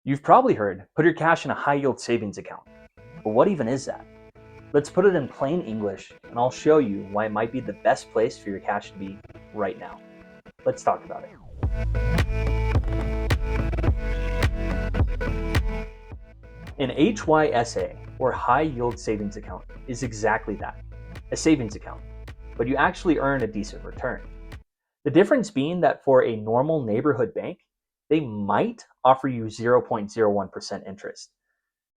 You've probably heard, put your cash in a high yield savings account. But what even is that? Let's put it in plain English and I'll show you why it might be the best place for your cash to be right now. Let's talk about it. An HYSA, or high yield savings account, is exactly that, a savings account, but you actually earn a decent return. The difference being that for a normal neighborhood bank, they might offer you 0.01% interest,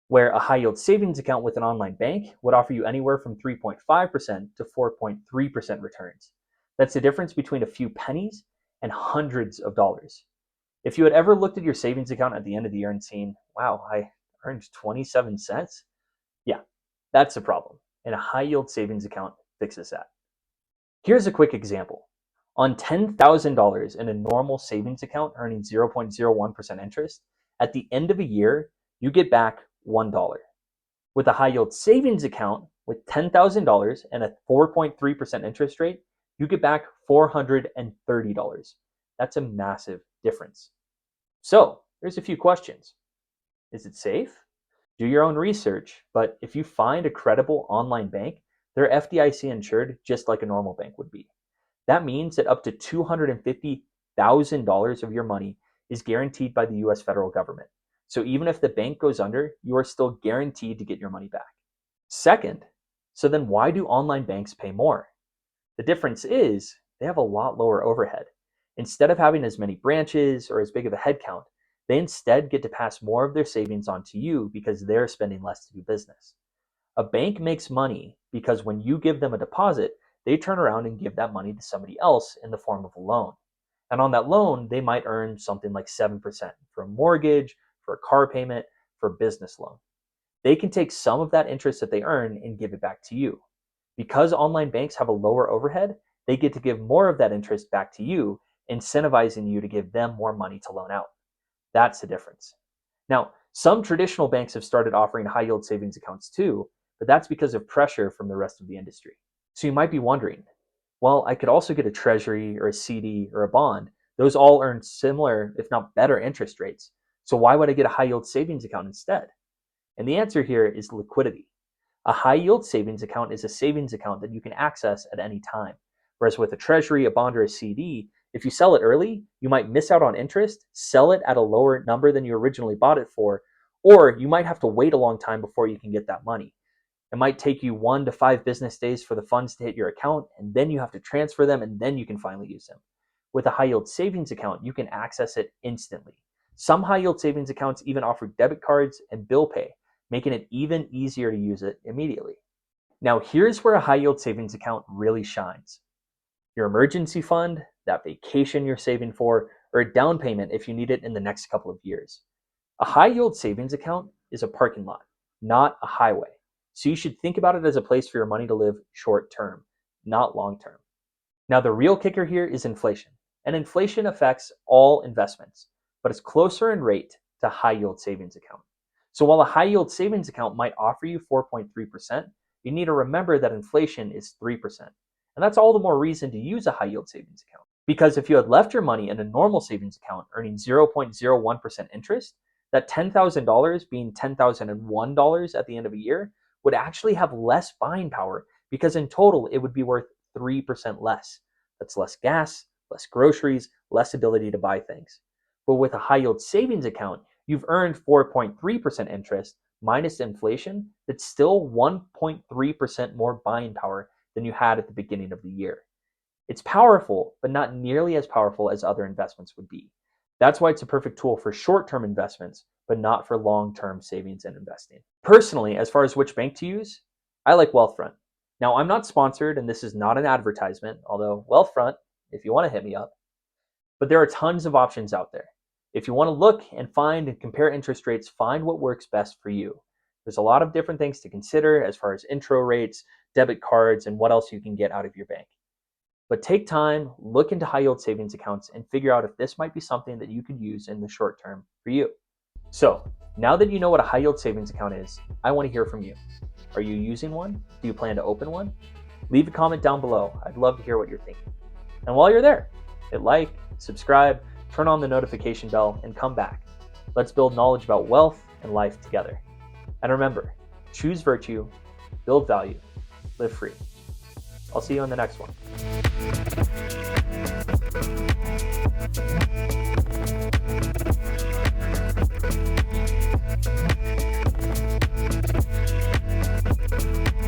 where a high yield savings account with an online bank would offer you anywhere from 3.5% to 4.3% returns. That's the difference between a few pennies and hundreds of dollars. If you had ever looked at your savings account at the end of the year and seen, wow, I earned 27 cents, yeah, that's a problem. And a high yield savings account fixes that. Here's a quick example. On $10,000 in a normal savings account earning 0.01% interest, at the end of a year, you get back $1. With a high yield savings account with $10,000 and a 4.3% interest rate, you get back $430. That's a massive difference. So there's a few questions. Is it safe? Do your own research, but if you find a credible online bank, they're FDIC insured just like a normal bank would be. That means that up to $250,000 of your money is guaranteed by the US federal government. So even if the bank goes under, you are still guaranteed to get your money back. Second, so then why do online banks pay more? The difference is they have a lot lower overhead. Instead of having as many branches or as big of a headcount, they instead get to pass more of their savings on to you because they're spending less to do business. A bank makes money because when you give them a deposit, they turn around and give that money to somebody else in the form of a loan. And on that loan, they might earn something like 7% for a mortgage, for a car payment, for a business loan. They can take some of that interest that they earn and give it back to you. Because online banks have a lower overhead, they get to give more of that interest back to you, incentivizing you to give them more money to loan out. That's the difference. Now, some traditional banks have started offering high yield savings accounts too, but that's because of pressure from the rest of the industry. So you might be wondering, well, I could also get a treasury or a CD or a bond. Those all earn similar, if not better, interest rates. So why would I get a high yield savings account instead? And the answer here is liquidity. A high yield savings account is a savings account that you can access at any time. Whereas with a treasury, a bond, or a CD, if you sell it early, you might miss out on interest, sell it at a lower number than you originally bought it for, or you might have to wait a long time before you can get that money. It might take you 1 to 5 business days for the funds to hit your account, and then you have to transfer them, and then you can finally use them. With a high yield savings account, you can access it instantly. Some high yield savings accounts even offer debit cards and bill pay, making it even easier to use it immediately. Now, here's where a high yield savings account really shines. Your emergency fund, that vacation you're saving for, or a down payment if you need it in the next couple of years. A high yield savings account is a parking lot, not a highway. So you should think about it as a place for your money to live short term, not long term. Now, the real kicker here is inflation. And inflation affects all investments, but it's closer in rate to high yield savings account. So while a high yield savings account might offer you 4.3%, you need to remember that inflation is 3%. And that's all the more reason to use a high yield savings account. Because if you had left your money in a normal savings account earning 0.01% interest, that $10,000 being $10,001 at the end of a year would actually have less buying power because in total it would be worth 3% less. That's less gas, less groceries, less ability to buy things. But with a high yield savings account, you've earned 4.3% interest minus inflation. That's still 1.3% more buying power than you had at the beginning of the year. It's powerful, but not nearly as powerful as other investments would be. That's why it's a perfect tool for short-term investments, but not for long-term savings and investing. Personally, as far as which bank to use, I like Wealthfront. Now, I'm not sponsored, and this is not an advertisement, although Wealthfront, if you want to hit me up. But there are tons of options out there. If you want to look and find and compare interest rates, find what works best for you. There's a lot of different things to consider as far as intro rates, debit cards, and what else you can get out of your bank. But take time, look into high yield savings accounts, and figure out if this might be something that you could use in the short term for you. So now that you know what a high yield savings account is, I want to hear from you. Are you using one? Do you plan to open one? Leave a comment down below. I'd love to hear what you're thinking. And while you're there, hit like, subscribe, turn on the notification bell, and come back. Let's build knowledge about wealth and life together. And remember, choose virtue, build value, live free. I'll see you on the next one.